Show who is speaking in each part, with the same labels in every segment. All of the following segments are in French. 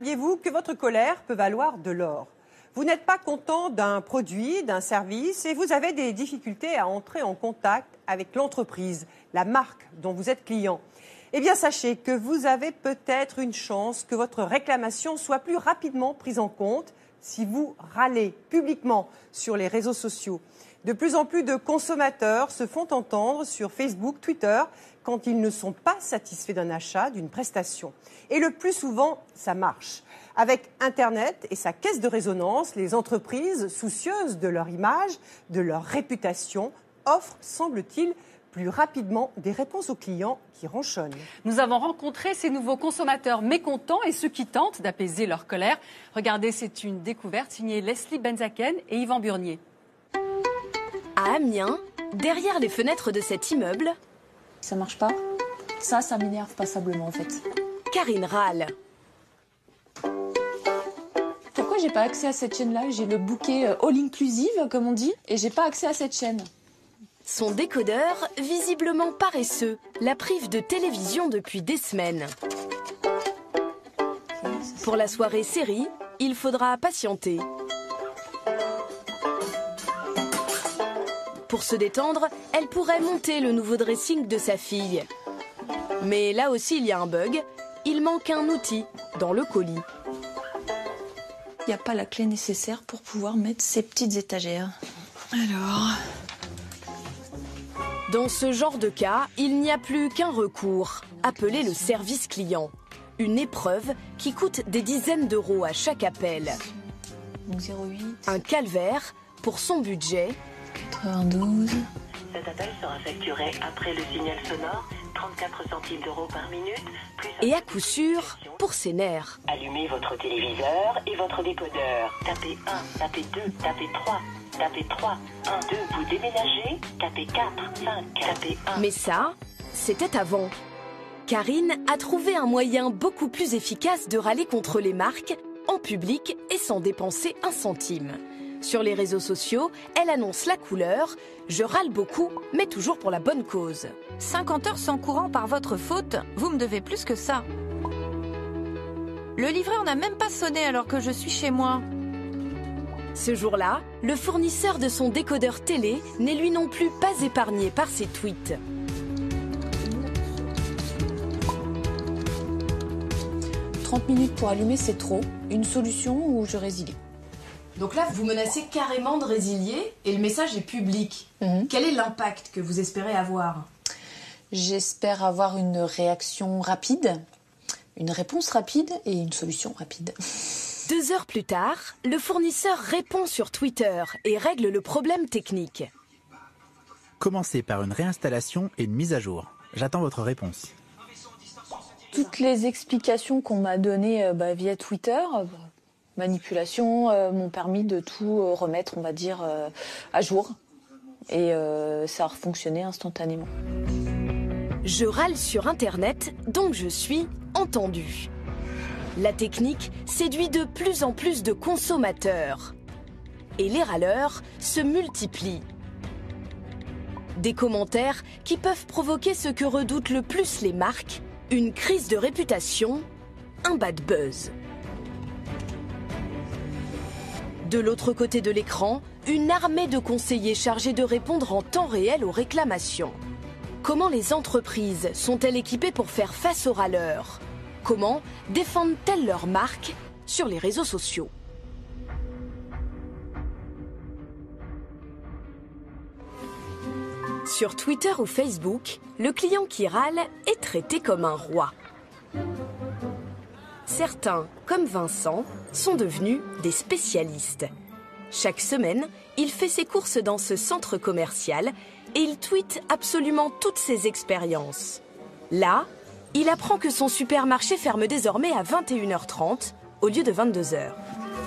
Speaker 1: Saviez-vous que votre colère peut valoir de l'or? Vous n'êtes pas content d'un produit, d'un service et vous avez des difficultés à entrer en contact avec l'entreprise, la marque dont vous êtes client. Eh bien, sachez que vous avez peut-être une chance que votre réclamation soit plus rapidement prise en compte si vous râlez publiquement sur les réseaux sociaux. De plus en plus de consommateurs se font entendre sur Facebook, Twitter, quand ils ne sont pas satisfaits d'un achat, d'une prestation. Et le plus souvent, ça marche. Avec Internet et sa caisse de résonance, les entreprises, soucieuses de leur image, de leur réputation, offrent, semble-t-il, plus rapidement des réponses aux clients qui ronchonnent.
Speaker 2: Nous avons rencontré ces nouveaux consommateurs mécontents et ceux qui tentent d'apaiser leur colère. Regardez, c'est une découverte signée Leslie Benzaken et Yvan Burnier.
Speaker 3: À Amiens, derrière les fenêtres de cet immeuble,
Speaker 4: ça marche pas. Ça m'énerve passablement en fait.
Speaker 3: Karine râle.
Speaker 4: Pourquoi j'ai pas accès à cette chaîne-là? J'ai le bouquet all inclusive, comme on dit, et j'ai pas accès à cette chaîne.
Speaker 3: Son décodeur, visiblement paresseux, la prive de télévision depuis des semaines. Pour la soirée série, il faudra patienter. Pour se détendre, elle pourrait monter le nouveau dressing de sa fille. Mais là aussi, il y a un bug. Il manque un outil dans le colis.
Speaker 4: Il n'y a pas la clé nécessaire pour pouvoir mettre ces petites étagères. Alors...
Speaker 3: Dans ce genre de cas, il n'y a plus qu'un recours. Appeler le service client. Une épreuve qui coûte des dizaines d'euros à chaque appel.
Speaker 4: Donc 08.
Speaker 3: Un calvaire pour son budget.
Speaker 4: 92.
Speaker 5: Cet appel sera facturé après le signal sonore, 34 centimes d'euros par minute, plus...
Speaker 3: Et à coup sûr, pour ses nerfs.
Speaker 5: Allumez votre téléviseur et votre décodeur. Tapez 1, tapez 2, tapez 3, tapez 3, 1, 2, vous déménagez, tapez 4, 5, tapez 1...
Speaker 3: Mais ça, c'était avant. Karine a trouvé un moyen beaucoup plus efficace de râler contre les marques, en public et sans dépenser un centime. Sur les réseaux sociaux, elle annonce la couleur « Je râle beaucoup, mais toujours pour la bonne cause ».
Speaker 6: 50 heures sans courant par votre faute, vous me devez plus que ça. Le livreur n'a même pas sonné alors que je suis chez moi.
Speaker 3: Ce jour-là, le fournisseur de son décodeur télé n'est lui non plus pas épargné par ses tweets.
Speaker 4: « 30 minutes pour allumer, c'est trop. Une solution ou je résilie. »
Speaker 3: Donc là, vous menacez carrément de résilier et le message est public. Quel est l'impact que vous espérez avoir?
Speaker 4: J'espère avoir une réaction rapide, une réponse rapide et une solution rapide.
Speaker 3: 2 heures plus tard, le fournisseur répond sur Twitter et règle le problème technique.
Speaker 7: Commencez par une réinstallation et une mise à jour. J'attends votre réponse.
Speaker 4: Toutes les explications qu'on m'a données via Twitter... manipulation m'ont permis de tout remettre, on va dire, à jour. Et ça a fonctionné instantanément.
Speaker 3: Je râle sur Internet, donc je suis entendue. La technique séduit de plus en plus de consommateurs. Et les râleurs se multiplient. Des commentaires qui peuvent provoquer ce que redoutent le plus les marques, une crise de réputation, un bad buzz. De l'autre côté de l'écran, une armée de conseillers chargés de répondre en temps réel aux réclamations. Comment les entreprises sont-elles équipées pour faire face aux râleurs? Comment défendent-elles leur marque sur les réseaux sociaux? Sur Twitter ou Facebook, le client qui râle est traité comme un roi. Certains, comme Vincent, sont devenus des spécialistes. Chaque semaine, il fait ses courses dans ce centre commercial et il tweete absolument toutes ses expériences. Là, il apprend que son supermarché ferme désormais à 21h30 au lieu de 22h.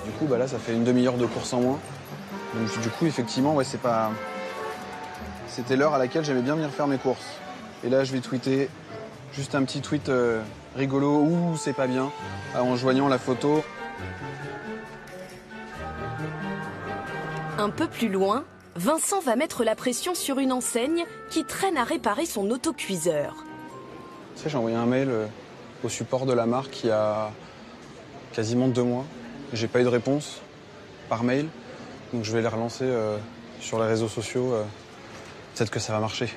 Speaker 8: Du coup, là, ça fait une demi-heure de course en moins. Donc, du coup, effectivement, ouais, c'était l'heure à laquelle j'aimais bien venir faire mes courses. Et là, je vais tweeter juste un petit tweet rigolo, ouh, c'est pas bien, en joignant la photo.
Speaker 3: Un peu plus loin, Vincent va mettre la pression sur une enseigne qui traîne à réparer son autocuiseur.
Speaker 8: Tu sais, j'ai envoyé un mail au support de la marque il y a quasiment 2 mois. J'ai pas eu de réponse par mail, donc je vais les relancer sur les réseaux sociaux. Peut-être que ça va marcher.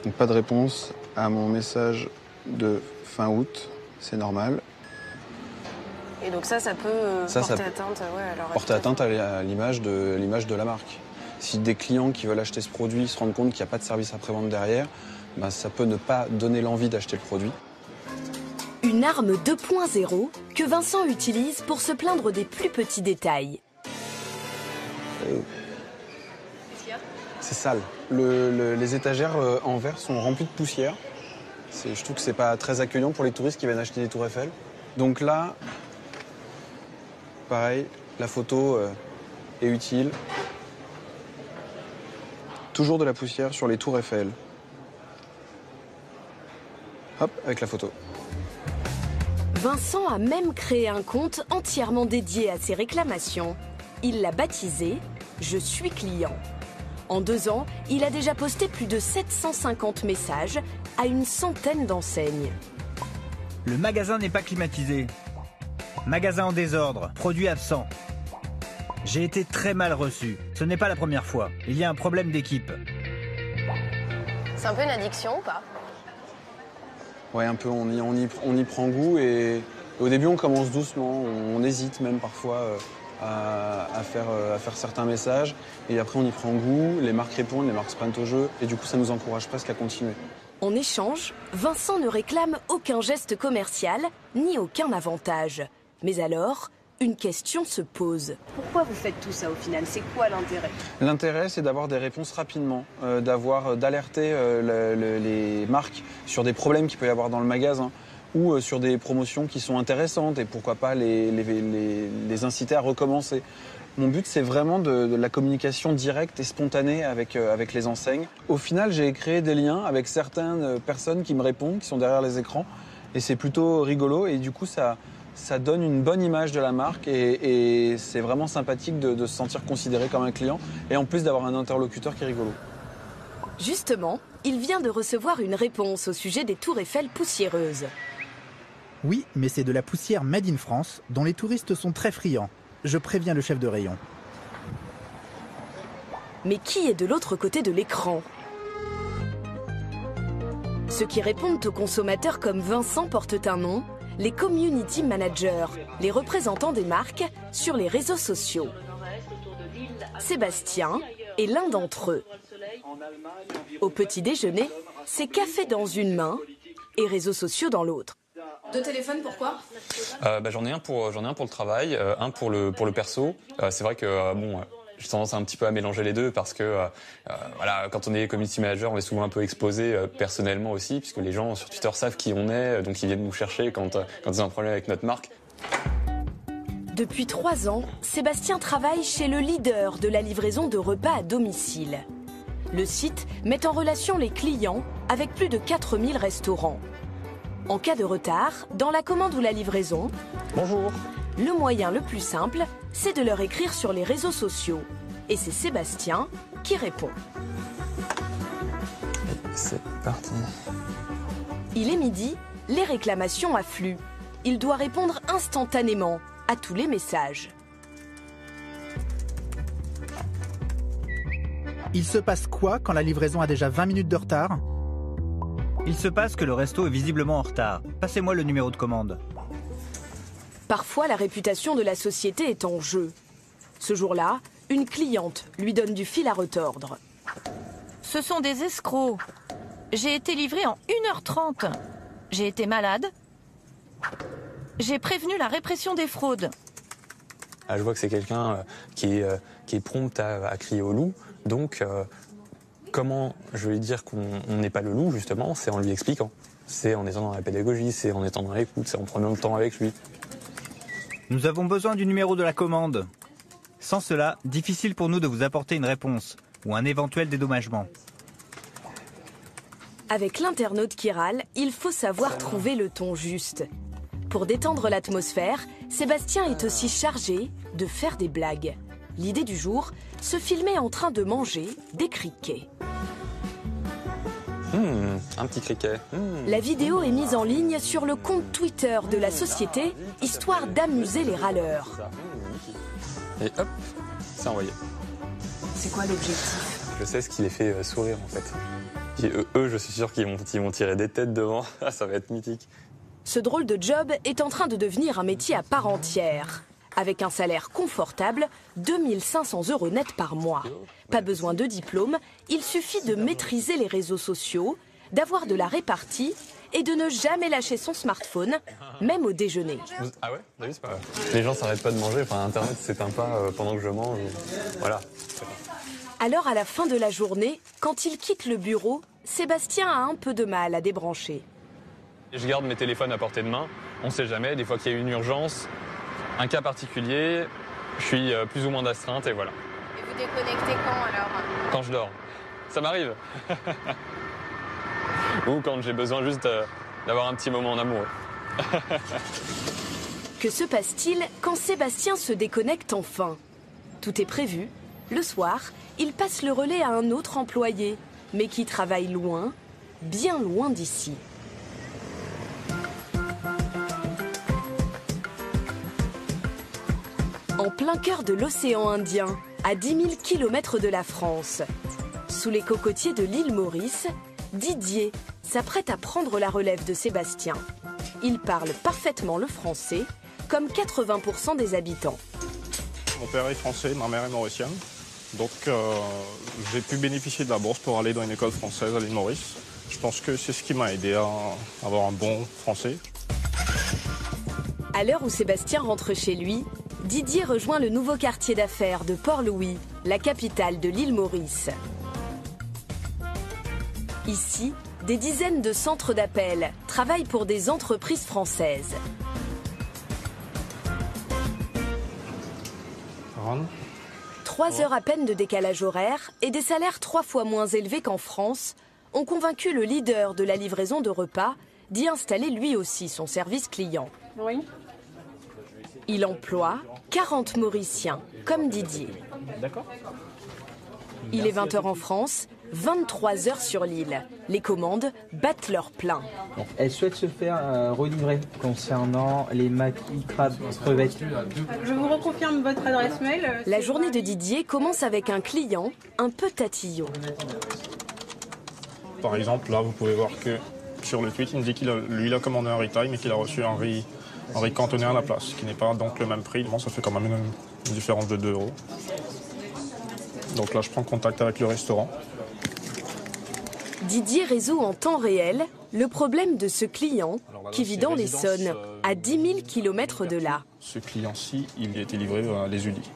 Speaker 8: Donc pas de réponse à mon message de fin août, c'est normal.
Speaker 9: Et donc ça peut porter atteinte
Speaker 8: à l'image de la marque. Si des clients qui veulent acheter ce produit se rendent compte qu'il n'y a pas de service après-vente derrière, ben ça peut ne pas donner l'envie d'acheter le produit.
Speaker 3: Une arme 2.0 que Vincent utilise pour se plaindre des plus petits détails.
Speaker 8: C'est sale. Les étagères en verre sont remplies de poussière. Je trouve que c'est pas très accueillant pour les touristes qui viennent acheter des tours Eiffel. Donc là, pareil, la photo est utile. Toujours de la poussière sur les tours Eiffel. Hop, avec la photo.
Speaker 3: Vincent a même créé un compte entièrement dédié à ses réclamations. Il l'a baptisé « Je suis client ». En 2 ans, il a déjà posté plus de 750 messages à une centaine d'enseignes.
Speaker 10: Le magasin n'est pas climatisé. Magasin en désordre, produit absent. J'ai été très mal reçu. Ce n'est pas la première fois. Il y a un problème d'équipe.
Speaker 9: C'est un peu une addiction ou pas?
Speaker 8: Ouais, un peu, on y prend goût et au début on commence doucement, on hésite même parfois à faire certains messages et après on y prend goût, les marques répondent, les marques se prennent au jeu et du coup ça nous encourage presque à continuer.
Speaker 3: En échange, Vincent ne réclame aucun geste commercial ni aucun avantage. Mais alors, une question se pose.
Speaker 9: Pourquoi vous faites tout ça au final? C'est quoi l'intérêt?
Speaker 8: L'intérêt, c'est d'avoir des réponses rapidement, d'alerter les marques sur des problèmes qu'il peut y avoir dans le magasin ou sur des promotions qui sont intéressantes et pourquoi pas les inciter à recommencer. Mon but, c'est vraiment de la communication directe et spontanée avec les enseignes. Au final, j'ai créé des liens avec certaines personnes qui me répondent, qui sont derrière les écrans et c'est plutôt rigolo et du coup, ça donne une bonne image de la marque et c'est vraiment sympathique de se sentir considéré comme un client et en plus d'avoir un interlocuteur qui est rigolo.
Speaker 3: Justement, il vient de recevoir une réponse au sujet des tours Eiffel poussiéreuses.
Speaker 7: Oui, mais c'est de la poussière made in France dont les touristes sont très friands. Je préviens le chef de rayon.
Speaker 3: Mais qui est de l'autre côté de l'écran? Ceux qui répondent aux consommateurs comme Vincent portent un nom, les community managers, les représentants des marques sur les réseaux sociaux. Sébastien est l'un d'entre eux. Au petit déjeuner, c'est café dans une main et réseaux sociaux dans l'autre.
Speaker 9: 2 téléphones, pourquoi?
Speaker 11: J'en ai un pour le travail, un pour le perso. C'est vrai que j'ai tendance un petit peu à mélanger les deux parce que quand on est community manager, on est souvent un peu exposé personnellement aussi, puisque les gens sur Twitter savent qui on est, donc ils viennent nous chercher quand ils ont un problème avec notre marque.
Speaker 3: Depuis 3 ans, Sébastien travaille chez le leader de la livraison de repas à domicile. Le site met en relation les clients avec plus de 4000 restaurants. En cas de retard, dans la commande ou la livraison,
Speaker 11: bonjour.
Speaker 3: Le moyen le plus simple, c'est de leur écrire sur les réseaux sociaux. Et c'est Sébastien qui répond.
Speaker 11: C'est parti.
Speaker 3: Il est midi, les réclamations affluent. Il doit répondre instantanément à tous les messages.
Speaker 7: Il se passe quoi quand la livraison a déjà 20 minutes de retard?
Speaker 10: Il se passe que le resto est visiblement en retard. Passez-moi le numéro de commande.
Speaker 3: Parfois, la réputation de la société est en jeu. Ce jour-là, une cliente lui donne du fil à retordre.
Speaker 6: Ce sont des escrocs. J'ai été livrée en 1h30. J'ai été malade. J'ai prévenu la répression des fraudes.
Speaker 11: Je vois que c'est quelqu'un qui est prompt à crier au loup. Donc, comment je vais lui dire qu'on n'est pas le loup, justement? C'est en lui expliquant. C'est en étant dans la pédagogie, c'est en étant dans l'écoute, c'est en prenant le temps avec lui.
Speaker 10: Nous avons besoin du numéro de la commande. Sans cela, difficile pour nous de vous apporter une réponse ou un éventuel dédommagement.
Speaker 3: Avec l'internaute qui râle, il faut savoir trouver le ton juste. Pour détendre l'atmosphère, Sébastien est aussi chargé de faire des blagues. L'idée du jour, se filmer en train de manger des criquets.
Speaker 11: Un petit criquet.
Speaker 3: La vidéo est mise en ligne sur le compte Twitter de la société, histoire d'amuser les râleurs.
Speaker 11: Et hop, c'est envoyé.
Speaker 9: C'est quoi l'objectif?
Speaker 11: Je sais ce qui les fait sourire en fait. Et eux, je suis sûr qu'ils vont tirer des têtes devant. Ça va être mythique.
Speaker 3: Ce drôle de job est en train de devenir un métier à part entière. Avec un salaire confortable, 2 500 € net par mois. Pas besoin de diplôme, il suffit de maîtriser les réseaux sociaux, d'avoir de la répartie et de ne jamais lâcher son smartphone, même au déjeuner.
Speaker 11: Ah ouais? T'as vu, c'est pas vrai. Les gens s'arrêtent pas de manger, enfin Internet s'éteint pas pendant que je mange. Voilà.
Speaker 3: Alors à la fin de la journée, quand il quitte le bureau, Sébastien a un peu de mal à débrancher.
Speaker 11: Je garde mes téléphones à portée de main, on sait jamais, des fois qu'il y a une urgence, un cas particulier, je suis plus ou moins d'astreinte et voilà.
Speaker 9: Et vous déconnectez quand alors?
Speaker 11: Quand je dors. Ça m'arrive. Ou quand j'ai besoin juste d'avoir un petit moment en amoureux.
Speaker 3: Que se passe-t-il quand Sébastien se déconnecte enfin? Tout est prévu. Le soir, il passe le relais à un autre employé, mais qui travaille loin, bien loin d'ici. En plein cœur de l'océan Indien, à 10 000 km de la France, sous les cocotiers de l'île Maurice, Didier s'apprête à prendre la relève de Sébastien. Il parle parfaitement le français, comme 80% des habitants.
Speaker 12: Mon père est français, ma mère est mauricienne. Donc j'ai pu bénéficier de la bourse pour aller dans une école française à l'île Maurice. Je pense que c'est ce qui m'a aidé à avoir un bon français.
Speaker 3: À l'heure où Sébastien rentre chez lui, Didier rejoint le nouveau quartier d'affaires de Port-Louis, la capitale de l'île Maurice. Ici, des dizaines de centres d'appel travaillent pour des entreprises françaises.
Speaker 12: Ron.
Speaker 3: 3 heures à peine de décalage horaire et des salaires 3 fois moins élevés qu'en France ont convaincu le leader de la livraison de repas d'y installer lui aussi son service client.
Speaker 9: Oui.
Speaker 3: Il emploie 40 Mauriciens, comme Didier.
Speaker 12: D'accord.
Speaker 3: Il est 20h en France, 23h sur l'île. Les commandes battent leur plein.
Speaker 13: Elle souhaite se faire relivrer concernant les maquis, crabes, crevettes.
Speaker 14: Je vous reconfirme votre adresse mail.
Speaker 3: La journée de Didier commence avec un client un peu tatillon.
Speaker 12: Par exemple, là, vous pouvez voir que sur le tweet, il me dit qu'il a commandé un retail, mais qu'il a reçu un riz cantonné à la place, qui n'est pas donc le même prix. Bon, ça fait quand même une différence de 2 €. Donc là, je prends contact avec le restaurant.
Speaker 3: Didier résout en temps réel le problème de ce client qui vit dans l'Essonne, à 10 000 km de là.
Speaker 12: Ce client-ci, il a été livré à Les Ulis,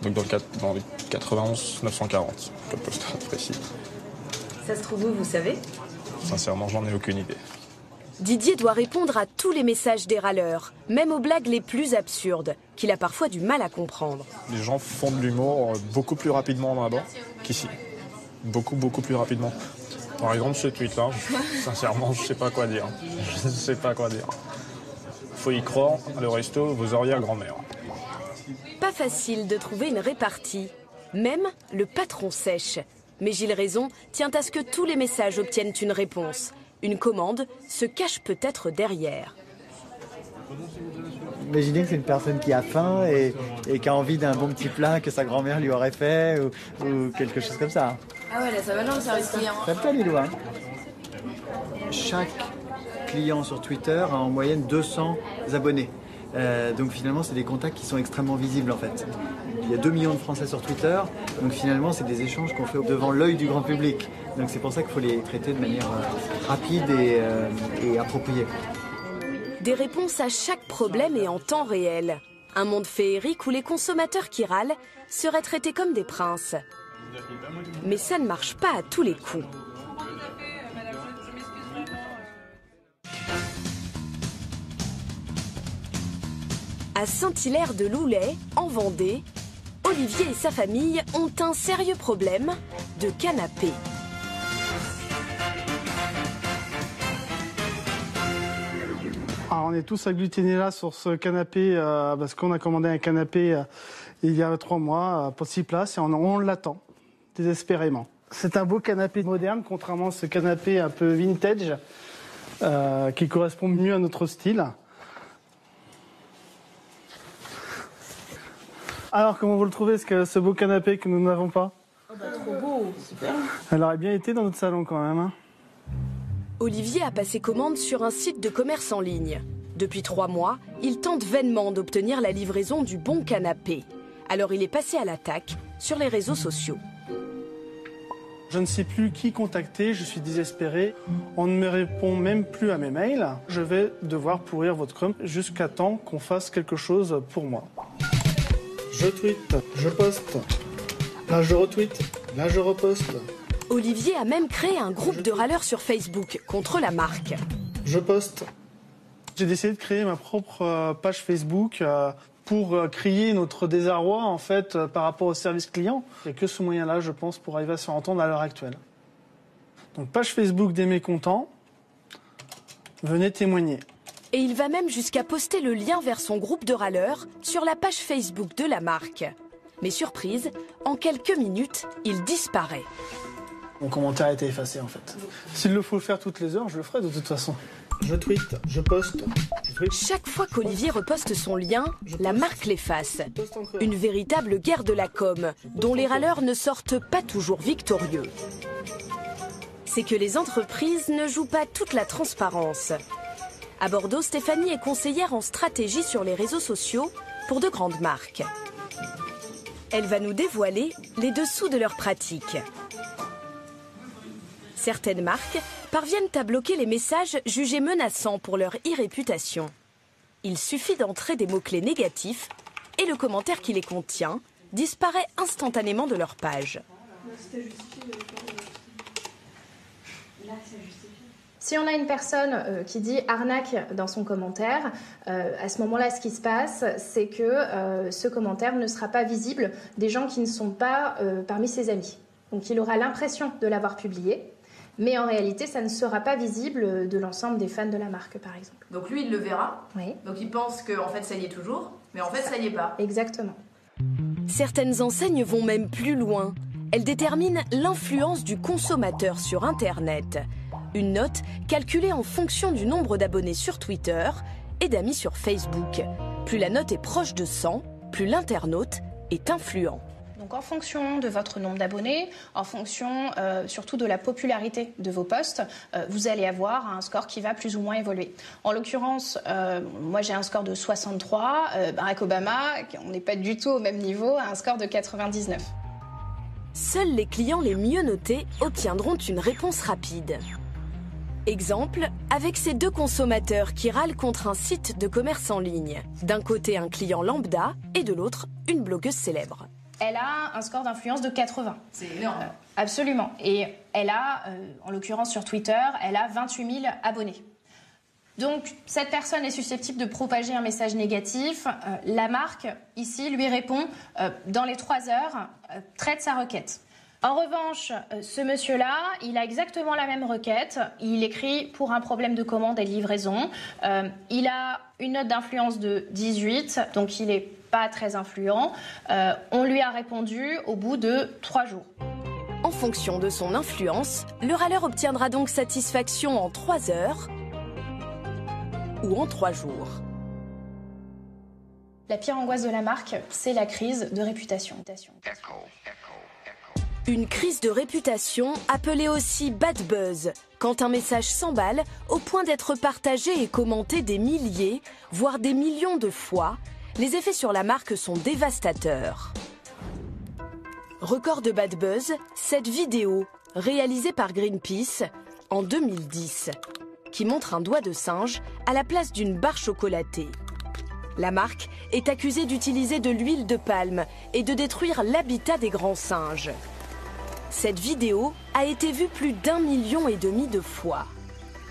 Speaker 12: donc dans le 91 940, le poste précis.
Speaker 3: Ça se trouve où, vous savez?
Speaker 12: Sincèrement, j'en ai aucune idée.
Speaker 3: Didier doit répondre à tous les messages des râleurs, même aux blagues les plus absurdes, qu'il a parfois du mal à comprendre.
Speaker 12: Les gens font de l'humour beaucoup plus rapidement là-bas qu'ici. Beaucoup plus rapidement. Par exemple, ce tweet-là, sincèrement, je ne sais pas quoi dire. Je ne sais pas quoi dire. Faut y croire, le resto, vos arrière-grand-mères.
Speaker 3: Pas facile de trouver une répartie. Même le patron sèche. Mais Gilles Raison tient à ce que tous les messages obtiennent une réponse. Une commande se cache peut-être derrière.
Speaker 15: Imaginez que c'est une personne qui a faim et qui a envie d'un bon petit plat que sa grand-mère lui aurait fait ou quelque chose comme ça.
Speaker 9: Ah ouais, là ça va non, le service client.
Speaker 15: Ça fait les doigts. Chaque client sur Twitter a en moyenne 200 abonnés. Donc finalement, c'est des contacts qui sont extrêmement visibles en fait. Il y a 2 millions de Français sur Twitter, donc finalement, c'est des échanges qu'on fait devant l'œil du grand public. Donc c'est pour ça qu'il faut les traiter de manière rapide et appropriée.
Speaker 3: Des réponses à chaque problème et en temps réel. Un monde féerique où les consommateurs qui râlent seraient traités comme des princes. Mais ça ne marche pas à tous les coups. À Saint-Hilaire-de-Loulay, en Vendée, Olivier et sa famille ont un sérieux problème de canapé.
Speaker 16: Alors on est tous agglutinés là sur ce canapé parce qu'on a commandé un canapé il y a 3 mois pour 6 places et on l'attend désespérément. C'est un beau canapé moderne, contrairement à ce canapé un peu vintage, qui correspond mieux à notre style. Alors, comment vous le trouvez, ce beau canapé que nous n'avons pas?
Speaker 9: Trop beau, super.
Speaker 16: Elle aurait bien été dans notre salon quand même.
Speaker 3: Olivier a passé commande sur un site de commerce en ligne. Depuis 3 mois, il tente vainement d'obtenir la livraison du bon canapé. Alors il est passé à l'attaque sur les réseaux sociaux.
Speaker 16: Je ne sais plus qui contacter, je suis désespéré. On ne me répond même plus à mes mails. Je vais devoir pourrir votre com jusqu'à temps qu'on fasse quelque chose pour moi. Je tweete, je poste. Là je retweete, là je reposte.
Speaker 3: Olivier a même créé un groupe de râleurs sur Facebook contre la marque.
Speaker 16: Je poste. J'ai décidé de créer ma propre page Facebook pour crier notre désarroi en fait par rapport au service client. Il n'y a que ce moyen-là, je pense, pour arriver à se faire entendre à l'heure actuelle. Donc page Facebook des mécontents, venez témoigner.
Speaker 3: Et il va même jusqu'à poster le lien vers son groupe de râleurs sur la page Facebook de la marque. Mais surprise, en quelques minutes, il disparaît.
Speaker 16: Mon commentaire a été effacé en fait. S'il le faut le faire toutes les heures, je le ferai de toute façon. Je tweete, je poste.
Speaker 3: Chaque fois qu'Olivier reposte son lien, la marque l'efface. Une véritable guerre de la com, dont les râleurs ne sortent pas toujours victorieux. C'est que les entreprises ne jouent pas toute la transparence. À Bordeaux, Stéphanie est conseillère en stratégie sur les réseaux sociaux pour de grandes marques. Elle va nous dévoiler les dessous de leurs pratiques. Certaines marques parviennent à bloquer les messages jugés menaçants pour leur e-réputation. Il suffit d'entrer des mots-clés négatifs et le commentaire qui les contient disparaît instantanément de leur page.
Speaker 17: Si on a une personne qui dit arnaque dans son commentaire, à ce moment-là, ce qui se passe, c'est que ce commentaire ne sera pas visible des gens qui ne sont pas parmi ses amis. Donc il aura l'impression de l'avoir publié, mais en réalité, ça ne sera pas visible de l'ensemble des fans de la marque, par exemple.
Speaker 9: Donc lui, il le verra.
Speaker 17: Oui.
Speaker 9: Donc il pense qu'en fait, ça y est toujours, mais en fait, ça y est pas.
Speaker 17: Exactement.
Speaker 3: Certaines enseignes vont même plus loin. Elles déterminent l'influence du consommateur sur Internet. Une note calculée en fonction du nombre d'abonnés sur Twitter et d'amis sur Facebook. Plus la note est proche de 100, plus l'internaute est influent.
Speaker 17: Donc en fonction de votre nombre d'abonnés, en fonction surtout de la popularité de vos posts, vous allez avoir un score qui va plus ou moins évoluer. En l'occurrence, moi j'ai un score de 63, Barack Obama, on n'est pas du tout au même niveau, a un score de 99.
Speaker 3: Seuls les clients les mieux notés obtiendront une réponse rapide. Exemple, avec ces 2 consommateurs qui râlent contre un site de commerce en ligne. D'un côté, un client lambda et de l'autre, une blogueuse célèbre.
Speaker 17: Elle a un score d'influence de 80.
Speaker 9: C'est énorme.
Speaker 17: Absolument. Et elle a, en l'occurrence sur Twitter, elle a 28 000 abonnés. Donc, cette personne est susceptible de propager un message négatif. La marque, ici, lui répond dans les 3 heures, traite sa requête. En revanche, ce monsieur-là, il a exactement la même requête. Il écrit pour un problème de commande et de livraison. Il a une note d'influence de 18, donc il n'est pas très influent. On lui a répondu au bout de 3 jours.
Speaker 3: En fonction de son influence, le râleur obtiendra donc satisfaction en 3 heures ou en 3 jours.
Speaker 17: La pire angoisse de la marque, c'est la crise de réputation.
Speaker 3: Une crise de réputation, appelée aussi bad buzz, quand un message s'emballe au point d'être partagé et commenté des milliers, voire des millions de fois, les effets sur la marque sont dévastateurs. Record de bad buzz, cette vidéo, réalisée par Greenpeace en 2010, qui montre un doigt de singe à la place d'une barre chocolatée. La marque est accusée d'utiliser de l'huile de palme et de détruire l'habitat des grands singes. Cette vidéo a été vue plus d'1,5 million de fois.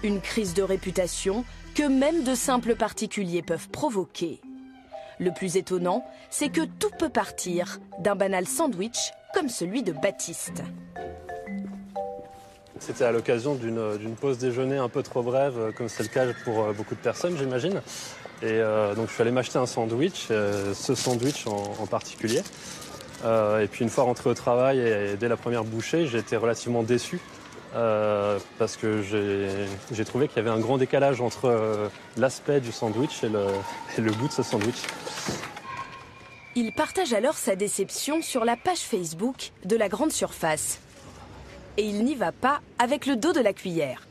Speaker 3: Une crise de réputation que même de simples particuliers peuvent provoquer. Le plus étonnant, c'est que tout peut partir d'un banal sandwich comme celui de Baptiste.
Speaker 18: C'était à l'occasion d'une pause déjeuner un peu trop brève, comme c'est le cas pour beaucoup de personnes, j'imagine. Et donc je suis allé m'acheter un sandwich, ce sandwich en particulier. Et puis une fois rentré au travail et dès la première bouchée, j'ai été relativement déçu. Parce que j'ai trouvé qu'il y avait un grand décalage entre l'aspect du sandwich et le goût de ce sandwich.
Speaker 3: Il partage alors sa déception sur la page Facebook de la grande surface. Et il n'y va pas avec le dos de la cuillère.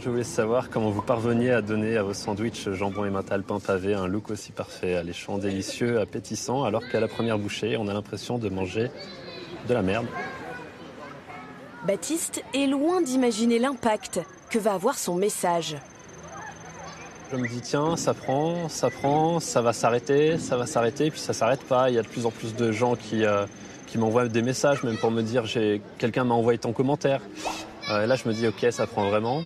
Speaker 18: Je voulais savoir comment vous parveniez à donner à vos sandwichs jambon emmental pain pavé un look aussi parfait, alléchant, délicieux, appétissant, alors qu'à la première bouchée, on a l'impression de manger de la merde.
Speaker 3: Baptiste est loin d'imaginer l'impact que va avoir son message.
Speaker 18: Je me dis tiens, ça prend, ça va s'arrêter, puis ça s'arrête pas. Il y a de plus en plus de gens qui m'envoient des messages, même pour me dire quelqu'un m'a envoyé ton commentaire. Et là je me dis ok, ça prend vraiment.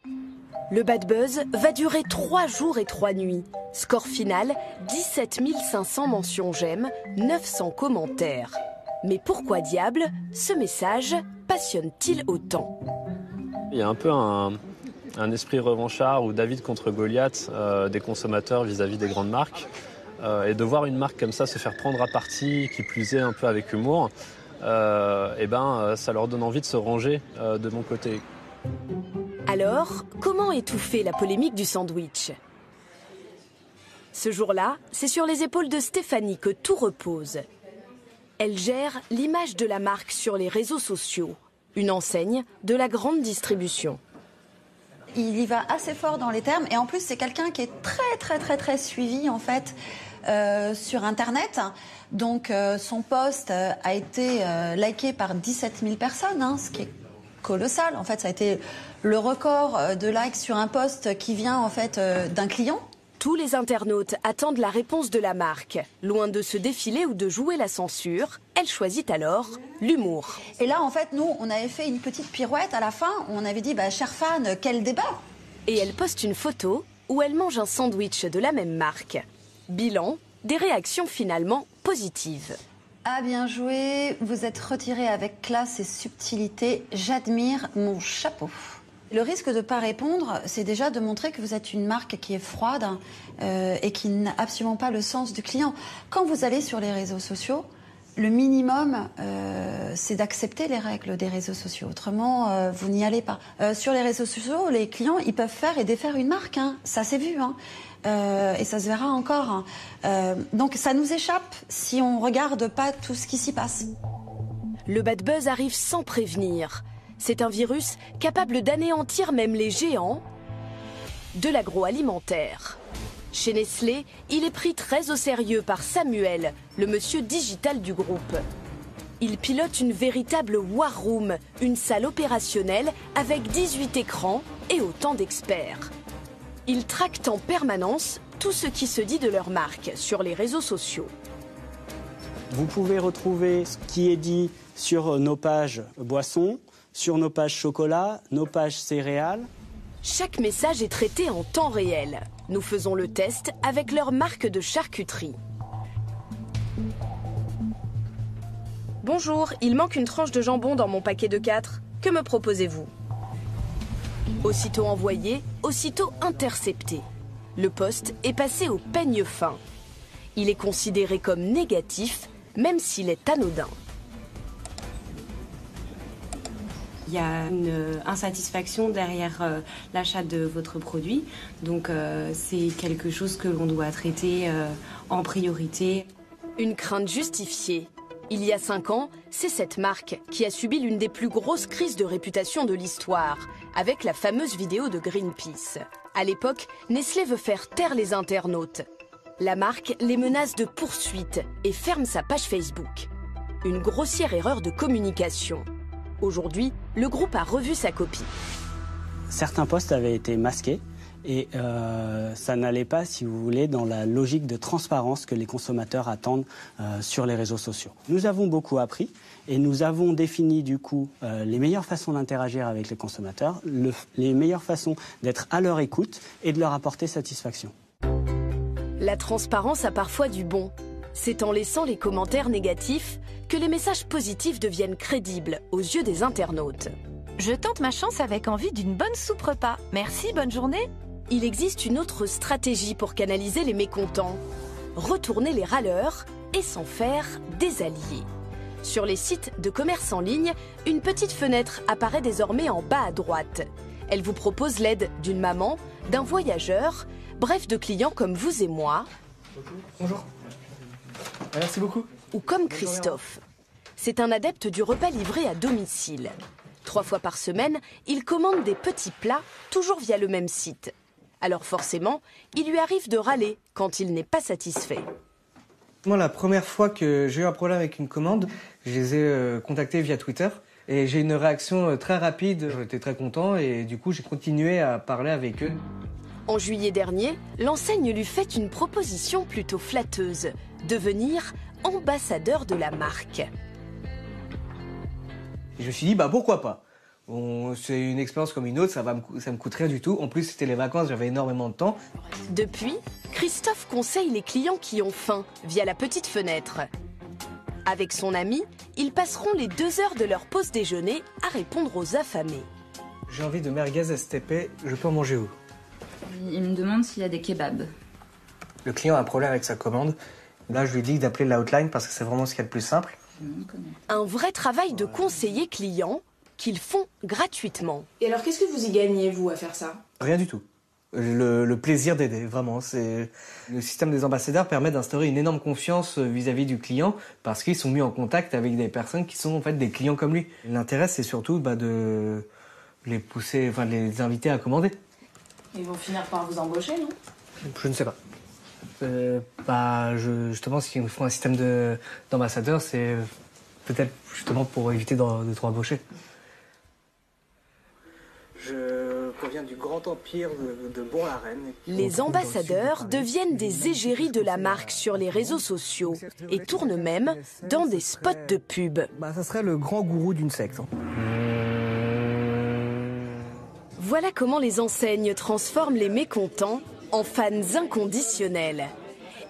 Speaker 3: Le bad buzz va durer 3 jours et 3 nuits. Score final, 17 500 mentions j'aime, 900 commentaires. Mais pourquoi diable ce message passionne-t-il autant?
Speaker 18: Il y a un peu un esprit revanchard ou David contre Goliath des consommateurs vis-à-vis des grandes marques. Et de voir une marque comme ça se faire prendre à partie, qui plus est un peu avec humour, ça leur donne envie de se ranger de mon côté.
Speaker 3: Alors, comment étouffer la polémique du sandwich? Ce jour-là, c'est sur les épaules de Stéphanie que tout repose. Elle gère l'image de la marque sur les réseaux sociaux, une enseigne de la grande distribution.
Speaker 19: Il y va assez fort dans les termes et en plus c'est quelqu'un qui est très suivi en fait sur Internet. Donc son post a été liké par 17 000 personnes, ce qui est colossal. En fait, ça a été le record de likes sur un post qui vient en fait d'un client.
Speaker 3: Tous les internautes attendent la réponse de la marque. Loin de se défiler ou de jouer la censure, elle choisit alors l'humour.
Speaker 19: Et là, en fait, nous, on avait fait une petite pirouette à la fin. On avait dit, chers fans, quel débat!
Speaker 3: Et elle poste une photo où elle mange un sandwich de la même marque. Bilan, des réactions finalement positives.
Speaker 19: Ah, bien joué, vous êtes retiré avec classe et subtilité. J'admire, mon chapeau. Le risque de ne pas répondre, c'est déjà de montrer que vous êtes une marque qui est froide et qui n'a absolument pas le sens du client. Quand vous allez sur les réseaux sociaux, le minimum, c'est d'accepter les règles des réseaux sociaux. Autrement, vous n'y allez pas. Sur les réseaux sociaux, les clients, ils peuvent faire et défaire une marque. Ça s'est vu. Et ça se verra encore. Donc ça nous échappe si on ne regarde pas tout ce qui s'y passe.
Speaker 3: Le bad buzz arrive sans prévenir. C'est un virus capable d'anéantir même les géants de l'agroalimentaire. Chez Nestlé, il est pris très au sérieux par Samuel, le monsieur digital du groupe. Il pilote une véritable war room, une salle opérationnelle avec 18 écrans et autant d'experts. Ils traquent en permanence tout ce qui se dit de leur marque sur les réseaux sociaux.
Speaker 20: Vous pouvez retrouver ce qui est dit sur nos pages boissons, sur nos pages chocolat, nos pages céréales.
Speaker 3: Chaque message est traité en temps réel. Nous faisons le test avec leur marque de charcuterie. Bonjour, il manque une tranche de jambon dans mon paquet de 4. Que me proposez-vous? Aussitôt envoyé, aussitôt intercepté. Le poste est passé au peigne fin. Il est considéré comme négatif, même s'il est anodin.
Speaker 21: Il y a une insatisfaction derrière l'achat de votre produit. Donc c'est quelque chose que l'on doit traiter en priorité.
Speaker 3: Une crainte justifiée. Il y a 5 ans, c'est cette marque qui a subi l'une des plus grosses crises de réputation de l'histoire, avec la fameuse vidéo de Greenpeace. À l'époque, Nestlé veut faire taire les internautes. La marque les menace de poursuites et ferme sa page Facebook. Une grossière erreur de communication. Aujourd'hui, le groupe a revu sa copie.
Speaker 20: Certains posts avaient été masqués et ça n'allait pas, si vous voulez, dans la logique de transparence que les consommateurs attendent sur les réseaux sociaux. Nous avons beaucoup appris et nous avons défini du coup les meilleures façons d'interagir avec les consommateurs, les meilleures façons d'être à leur écoute et de leur apporter satisfaction.
Speaker 3: La transparence a parfois du bon. C'est en laissant les commentaires négatifs que les messages positifs deviennent crédibles aux yeux des internautes.
Speaker 6: Je tente ma chance avec envie d'une bonne soupe repas. Merci, bonne journée.
Speaker 3: Il existe une autre stratégie pour canaliser les mécontents. Retourner les râleurs et s'en faire des alliés. Sur les sites de commerce en ligne, une petite fenêtre apparaît désormais en bas à droite. Elle vous propose l'aide d'une maman, d'un voyageur, bref de clients comme vous et moi.
Speaker 1: Bonjour. Merci beaucoup.
Speaker 3: Ou comme Christophe. C'est un adepte du repas livré à domicile. 3 fois par semaine, il commande des petits plats, toujours via le même site. Alors forcément, il lui arrive de râler quand il n'est pas satisfait.
Speaker 1: Moi, la première fois que j'ai eu un problème avec une commande, je les ai contactés via Twitter. Et j'ai eu une réaction très rapide. J'étais très content et du coup, j'ai continué à parler avec eux.
Speaker 3: En juillet dernier, l'enseigne lui fait une proposition plutôt flatteuse. Devenir ambassadeur de la marque.
Speaker 1: Et je me suis dit, pourquoi pas. Bon, c'est une expérience comme une autre, ça me coûte rien du tout. En plus, c'était les vacances, j'avais énormément de temps.
Speaker 3: Depuis, Christophe conseille les clients qui ont faim via la petite fenêtre. Avec son ami, ils passeront les 2 heures de leur pause déjeuner à répondre aux affamés.
Speaker 1: J'ai envie de merguez STP, je peux en manger où?
Speaker 22: Il me demande s'il y a des kebabs.
Speaker 1: Le client a un problème avec sa commande. Là, je lui dis d'appeler la hotline parce que c'est vraiment ce qu'il y a de plus simple.
Speaker 3: Un vrai travail de conseiller client qu'ils font gratuitement.
Speaker 9: Et alors, qu'est-ce que vous y gagnez, vous, à faire ça?
Speaker 1: Rien du tout. Le plaisir d'aider, vraiment. Le système des ambassadeurs permet d'instaurer une énorme confiance vis-à-vis du client parce qu'ils sont mis en contact avec des personnes qui sont en fait des clients comme lui. L'intérêt, c'est surtout de les pousser, de les inviter à commander.
Speaker 9: Ils vont finir par vous embaucher, non?
Speaker 1: Je ne sais pas. Justement, s'ils font un système d'ambassadeurs, c'est peut-être justement pour éviter de trop embaucher. Je proviens du grand empire de Bourg-la-Reine.
Speaker 3: Les ambassadeurs deviennent des égéries de la marque sur les réseaux sociaux et tournent même dans des spots de pub.
Speaker 1: Ça serait le grand gourou d'une secte.
Speaker 3: Voilà comment les enseignes transforment les mécontents en fans inconditionnels.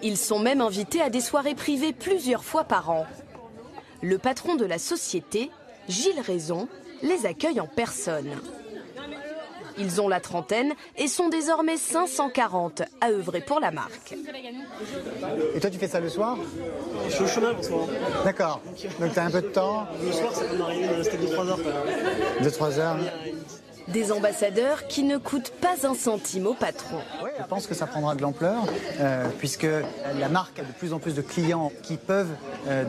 Speaker 3: Ils sont même invités à des soirées privées plusieurs fois par an. Le patron de la société, Gilles Raison, les accueille en personne. Ils ont la trentaine et sont désormais 540 à œuvrer pour la marque.
Speaker 23: Et toi, tu fais ça le soir?
Speaker 24: Je suis au chemin en ce moment.
Speaker 23: D'accord. Donc tu as un peu de temps?
Speaker 24: Le soir, ça peut m'arriver de rester 2-3 heures.
Speaker 23: 2-3 heures.
Speaker 3: Des ambassadeurs qui ne coûtent pas un centime au patron.
Speaker 23: Je pense que ça prendra de l'ampleur, puisque la marque a de plus en plus de clients qui peuvent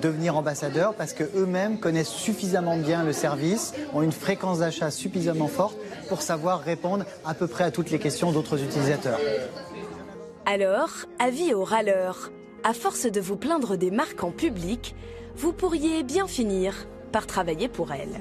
Speaker 23: devenir ambassadeurs parce qu'eux-mêmes connaissent suffisamment bien le service, ont une fréquence d'achat suffisamment forte pour savoir répondre à peu près à toutes les questions d'autres utilisateurs.
Speaker 3: Alors, avis aux râleurs, à force de vous plaindre des marques en public, vous pourriez bien finir par travailler pour elles.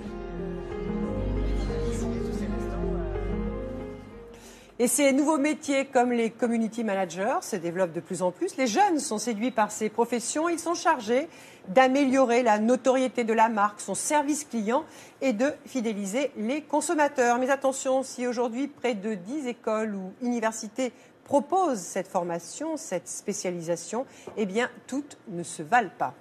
Speaker 25: Et ces nouveaux métiers comme les community managers se développent de plus en plus. Les jeunes sont séduits par ces professions. Ils sont chargés d'améliorer la notoriété de la marque, son service client et de fidéliser les consommateurs. Mais attention, si aujourd'hui près de 10 écoles ou universités proposent cette formation, cette spécialisation, eh bien toutes ne se valent pas.